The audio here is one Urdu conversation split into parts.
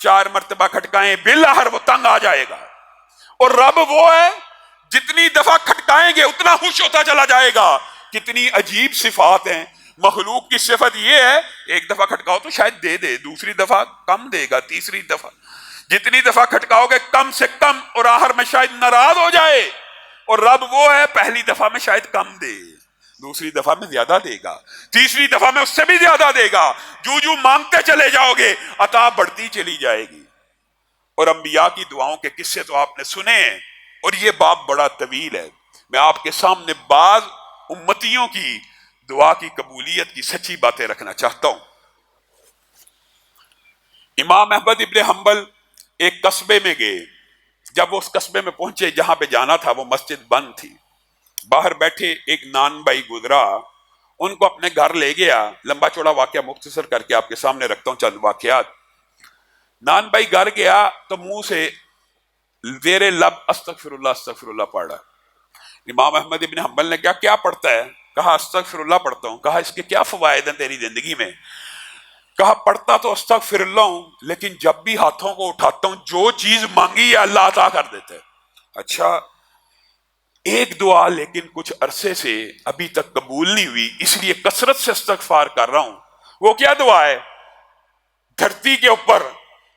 4 مرتبہ کھٹکائیں بالآخر وہ تنگ آ جائے گا. اور رب وہ ہے جتنی دفعہ کھٹکائیں گے اتنا خوش ہوتا چلا جائے گا. کتنی عجیب صفات ہیں. مخلوق کی صفت یہ ہے ایک دفعہ کھٹکاؤ تو شاید دے دے، دوسری دفعہ کم دے گا، تیسری دفعہ جتنی دفعہ کھٹکاؤ گے کم سے کم، اور آخر میں شاید ناراض ہو جائے. اور رب وہ ہے پہلی دفعہ میں شاید کم دے، دوسری دفعہ میں زیادہ دے گا، تیسری دفعہ میں اس سے بھی زیادہ دے گا. جو مانگتے چلے جاؤ گے عطا بڑھتی چلی جائے گی. اور انبیاء کی دعاؤں کے قصے تو آپ نے سنے ہیں، اور یہ باب بڑا طویل ہے. میں آپ کے سامنے بعض امتیوں کی دعا کی قبولیت کی سچی باتیں رکھنا چاہتا ہوں. امام احمد ابن حنبل ایک قصبے میں گئے. جب وہ اس قصبے میں پہنچے جہاں پہ جانا تھا وہ مسجد بند تھی. باہر بیٹھے ایک نان بھائی گزرا، ان کو اپنے گھر لے گیا. لمبا چوڑا واقعہ مختصر کر کے آپ کے سامنے رکھتا ہوں چند واقعات. نان بھائی گھر گیا تو منہ سے زیر لب استغفر اللہ پڑھ رہا. امام احمد ابن حنبل نے کیا پڑھتا ہے؟ کہا استغفر اللہ پڑھتا ہوں. کہا اس کے کیا فوائد ہیں تیری زندگی میں؟ کہا پڑھتا تو استغفر اللہ ہوں، لیکن جب بھی ہاتھوں کو اٹھاتا ہوں جو چیز مانگی ہے اللہ عطا کر دیتے. اچھا، ایک دعا لیکن کچھ عرصے سے ابھی تک قبول نہیں ہوئی، اس لیے کثرت سے استغفار کر رہا ہوں. وہ کیا دعا ہے؟ دھرتی کے اوپر،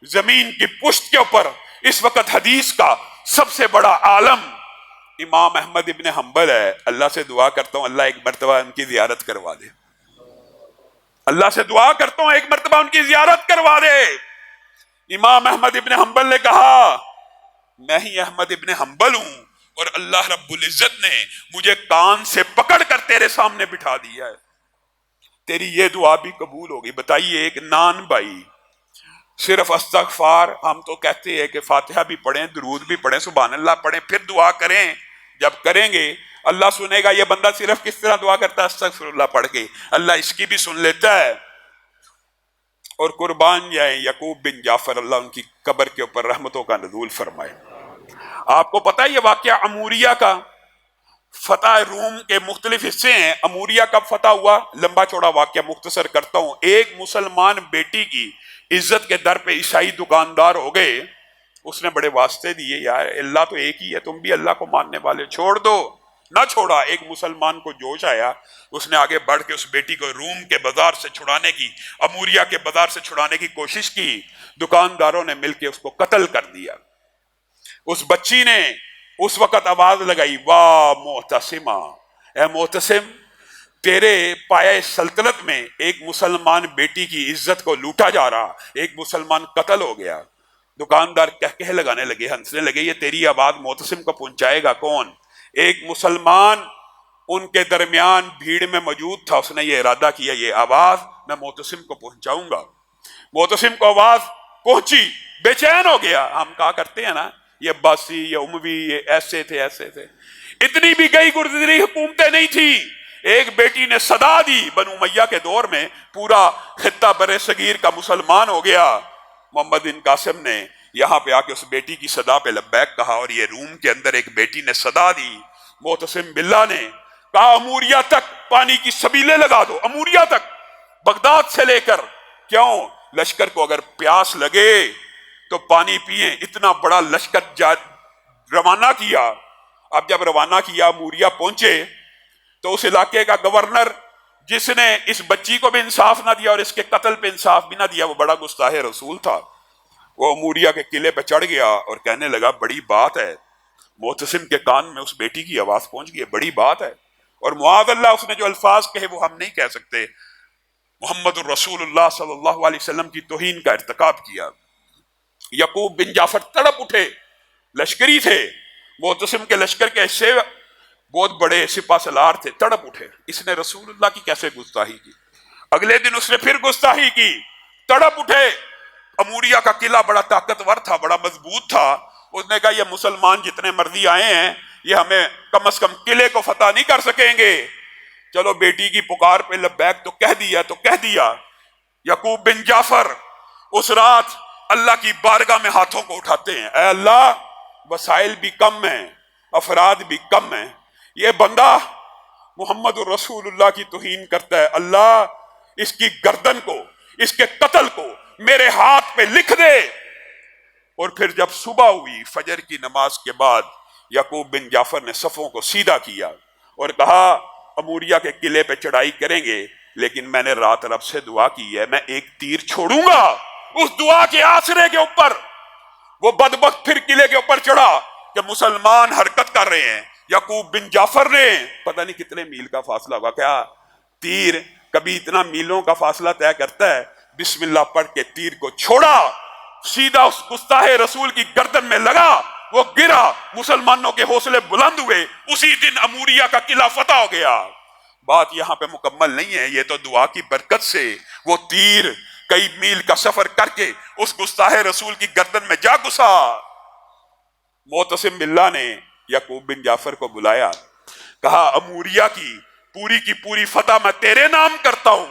زمین کی پشت کے اوپر اس وقت حدیث کا سب سے بڑا عالم امام احمد ابن حنبل ہے. اللہ سے دعا کرتا ہوں اللہ ایک مرتبہ ان کی زیارت کروا دے. اللہ سے دعا کرتا ہوں ایک مرتبہ ان کی زیارت کروا دے. امام احمد ابن حنبل نے کہا میں ہی احمد ابن حنبل ہوں اور اللہ رب العزت نے مجھے کان سے پکڑ کر تیرے سامنے بٹھا دیا ہے، تیری یہ دعا بھی قبول ہوگی. بتائیے ایک نان بھائی صرف استغفار، ہم تو کہتے ہیں کہ فاتحہ بھی پڑھیں، درود بھی پڑھیں، سبحان اللہ پڑھیں، پھر دعا کریں. جب کریں گے اللہ سنے گا یہ بندہ صرف کس طرح دعا کرتا ہے استغفر اللہ پڑھ کے. اللہ اس کی بھی سن لیتا ہے. اور قربان جائیں یعقوب بن جعفر، اللہ ان کی قبر کے اوپر رحمتوں کا نزول فرمائے. آپ کو پتہ ہے یہ واقعہ اموریہ کا، فتح روم کے مختلف حصے ہیں. اموریہ کب فتح ہوا؟ لمبا چوڑا واقعہ مختصر کرتا ہوں. ایک مسلمان بیٹی کی عزت کے در پہ عیسائی دکاندار ہو گئے. اس نے بڑے واسطے دیے، یار اللہ تو ایک ہی ہے، تم بھی اللہ کو ماننے والے، چھوڑ دو. نہ چھوڑا. ایک مسلمان کو جوش آیا، اس نے آگے بڑھ کے اس بیٹی کو روم کے بازار سے چھڑانے کی، اموریہ کے بازار سے چھڑانے کی کوشش کی. دکانداروں نے مل کے اس کو قتل کر دیا. اس بچی نے اس وقت آواز لگائی واہ معتصمہ، اے معتصم، تیرے پایہ سلطنت میں ایک مسلمان بیٹی کی عزت کو لوٹا جا رہا، ایک مسلمان قتل ہو گیا. دکاندار کہہ لگانے لگے، ہنسنے لگے، یہ تیری آواز معتصم کو پہنچائے گا کون؟ ایک مسلمان ان کے درمیان بھیڑ میں موجود تھا، اس نے یہ ارادہ کیا یہ آواز میں معتصم کو پہنچاؤں گا. معتصم کو آواز پہنچی، بے چین ہو گیا. ہم کہا کرتے ہیں نا یہ عباسی، یہ اموی، یہ ایسے تھے ایسے تھے. اتنی بھی گئی گزری حکومتیں نہیں تھی. ایک بیٹی نے صدا دی، بنو امیہ کے دور میں پورا خطہ بر صغیر کا مسلمان ہو گیا. محمد بن قاسم نے یہاں پہ آ کے اس بیٹی کی صدا پہ لبیک کہا، اور یہ روم کے اندر ایک بیٹی نے صدا دی. معتصم باللہ نے کہا اموریہ تک پانی کی سبیلیں لگا دو، اموریہ تک، بغداد سے لے کر. کیوں؟ لشکر کو اگر پیاس لگے تو پانی پیئیں. اتنا بڑا لشکر روانہ کیا. اب جب روانہ کیا اموریہ پہنچے تو اس علاقے کا گورنر جس نے اس بچی کو بھی انصاف نہ دیا اور اس کے قتل پہ انصاف بھی نہ دیا، وہ بڑا گستاخ رسول تھا. وہ اموریہ کے قلعے پہ چڑھ گیا اور کہنے لگا بڑی بات ہے. معتصم کے کان میں اس بیٹی کی آواز پہنچ گئی، بڑی بات ہے. اور معاذ اللہ اس نے جو الفاظ کہے وہ ہم نہیں کہہ سکتے. محمد الرسول اللہ صلی اللہ علیہ وسلم کی توہین کا ارتکاب کیا. یعقوب بن جعفر تڑپ اٹھے، لشکری تھے، معتصم کے لشکر کے حصے بہت بڑے سپہ سالار تھے، تڑپ اٹھے. اس نے رسول اللہ کی کیسے گستاخی کی؟ اگلے دن اس نے پھر گستاخی کی، تڑپ اٹھے. اموریہ کا قلعہ بڑا طاقتور تھا، بڑا مضبوط تھا. اس نے کہا یہ مسلمان جتنے مرضی آئے ہیں یہ ہمیں کم از کم قلعے کو فتح نہیں کر سکیں گے. چلو بیٹی کی پکار پہ لبیک تو کہہ دیا. یعقوب بن جعفر اس رات اللہ کی بارگاہ میں ہاتھوں کو اٹھاتے ہیں، اے اللہ وسائل بھی کم ہیں، افراد بھی کم ہیں، یہ بندہ محمد الرسول اللہ کی توہین کرتا ہے. اللہ اس کی گردن کو، اس کے قتل کو میرے ہاتھ پہ لکھ دے. اور پھر جب صبح ہوئی فجر کی نماز کے بعد یعقوب بن جعفر نے صفوں کو سیدھا کیا اور کہا اموریہ کے قلعے پہ چڑھائی کریں گے، لیکن میں نے رات رب سے دعا کی ہے میں ایک تیر چھوڑوں گا۔ اس دعا کے آسرے کے اوپر وہ بدبخت پھر قلعے کے اوپر چڑھا کہ مسلمان حرکت کر رہے ہیں۔ یعقوب بن جعفر نے پتہ نہیں کتنے میل کا فاصلہ ہوگا، کیا تیر کبھی اتنا میلوں کا فاصلہ طے کرتا ہے، بسم اللہ پڑھ کے تیر کو چھوڑا، سیدھا اس گستاخ رسول کی گردن میں لگا، وہ گرا، مسلمانوں کے حوصلے بلند ہوئے، اسی دن اموریہ کا قلعہ فتح ہو گیا۔ بات یہاں پہ مکمل نہیں ہے، یہ تو دعا کی برکت سے وہ تیر کئی میل کا سفر کر کے اس گستاخ رسول کی گردن میں جا گھسا۔ معتصم باللہ نے یعقوب بن جعفر کو بلایا، کہا اموریہ کی پوری فتح میں تیرے نام کرتا ہوں،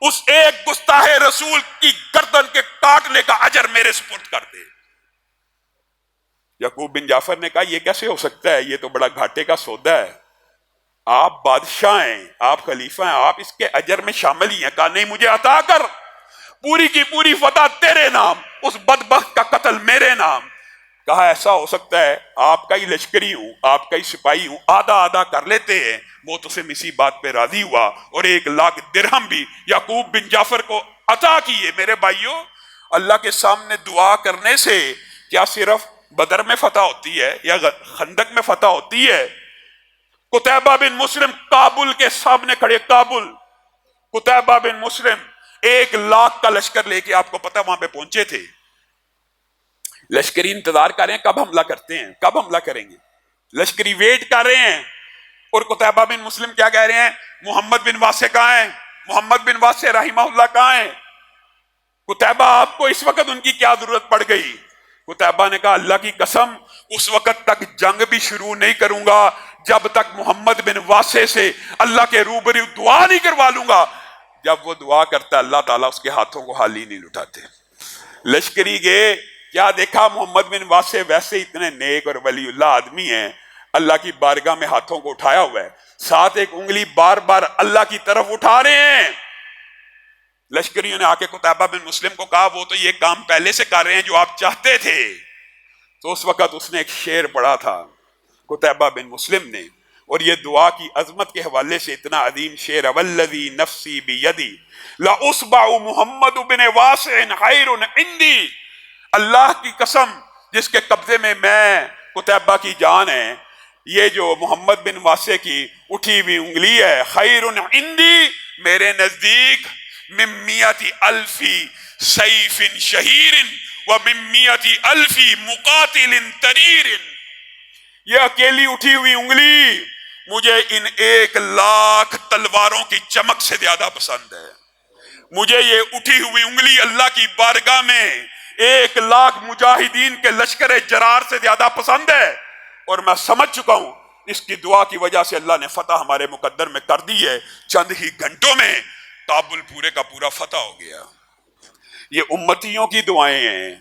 اس ایک گستاخ رسول کی گردن کے کاٹنے کا اجر میرے سپرد کر دے۔ یعقوب بن جعفر نے کہا یہ کیسے ہو سکتا ہے، یہ تو بڑا گھاٹے کا سودا ہے، آپ بادشاہ ہیں، آپ خلیفہ ہیں، آپ اس کے اجر میں شامل ہی ہیں۔ کہا نہیں، مجھے عطا کر، پوری کی پوری فتح تیرے نام، اس بدبخت کا قتل میرے نام۔ کہا ایسا ہو سکتا ہے، آپ کا ہی لشکری ہوں، آپ کا ہی سپاہی ہوں، آدھا آدھا کر لیتے ہیں۔ معتصم اسی بات پہ راضی ہوا اور 1,00,000 درہم بھی یعقوب بن جعفر کو عطا کیے۔ میرے بھائیوں، اللہ کے سامنے دعا کرنے سے کیا صرف بدر میں فتح ہوتی ہے یا خندق میں فتح ہوتی ہے؟ قتیبہ بن مسلم کابل کے سامنے کھڑے، قتیبہ بن مسلم 1,00,000 کا لشکر لے کے، آپ کو پتہ وہاں پہ پہنچے تھے، لشکری انتظار کر رہے ہیں کب حملہ کرتے ہیں، کب حملہ کریں گے، لشکری ویٹ کر رہے ہیں، اور قتیبہ بن مسلم کیا کہہ رہے ہیں، محمد بن واسع کہاں ہیں، محمد بن واسع رحمہ اللہ کہاں ہیں؟ قتیبہ آپ کو اس وقت ان کی کیا ضرورت پڑ گئی؟ قتیبہ نے کہا اللہ کی قسم اس وقت تک جنگ بھی شروع نہیں کروں گا جب تک محمد بن واسع سے اللہ کے روبرو دعا نہیں کروا لوں گا۔ جب وہ دعا کرتا اللہ تعالیٰ اس کے ہاتھوں کو حالی نہیں لٹاتے۔ لشکری گئے، کیا دیکھا، محمد بن واسع ویسے اتنے نیک اور ولی اللہ آدمی ہیں، اللہ کی بارگاہ میں ہاتھوں کو اٹھایا ہوا ہے، ساتھ ایک انگلی بار بار اللہ کی طرف اٹھا رہے ہیں۔ لشکریوں نے آ کے قتیبہ بن مسلم کو کہا وہ تو یہ کام پہلے سے کر رہے ہیں جو آپ چاہتے تھے۔ تو اس وقت اس نے ایک شعر پڑھا تھا قتیبہ بن مسلم نے، اور یہ دعا کی عظمت کے حوالے سے اتنا عظیم شعر، والذی نفسی بیدی لاصبع محمد بن واسع خیر عندی، اللہ کی قسم جس کے قبضے میں قتیبہ کی جان ہے، یہ جو محمد بن واسع کی اٹھی ہوئی انگلی ہے، خیر عندی، میرے نزدیک من 100,000 سیف شہیر و من 100,000 مقاتل تریر، یہ اکیلی اٹھی ہوئی انگلی مجھے ان 1,00,000 تلواروں کی چمک سے زیادہ پسند ہے۔ مجھے یہ اٹھی ہوئی انگلی اللہ کی بارگاہ میں 1,00,000 مجاہدین کے لشکر جرار سے زیادہ پسند ہے، اور میں سمجھ چکا ہوں اس کی دعا کی وجہ سے اللہ نے فتح ہمارے مقدر میں کر دی ہے۔ چند ہی گھنٹوں میں کابل پورے کا پورا فتح ہو گیا۔ یہ امتیوں کی دعائیں ہیں،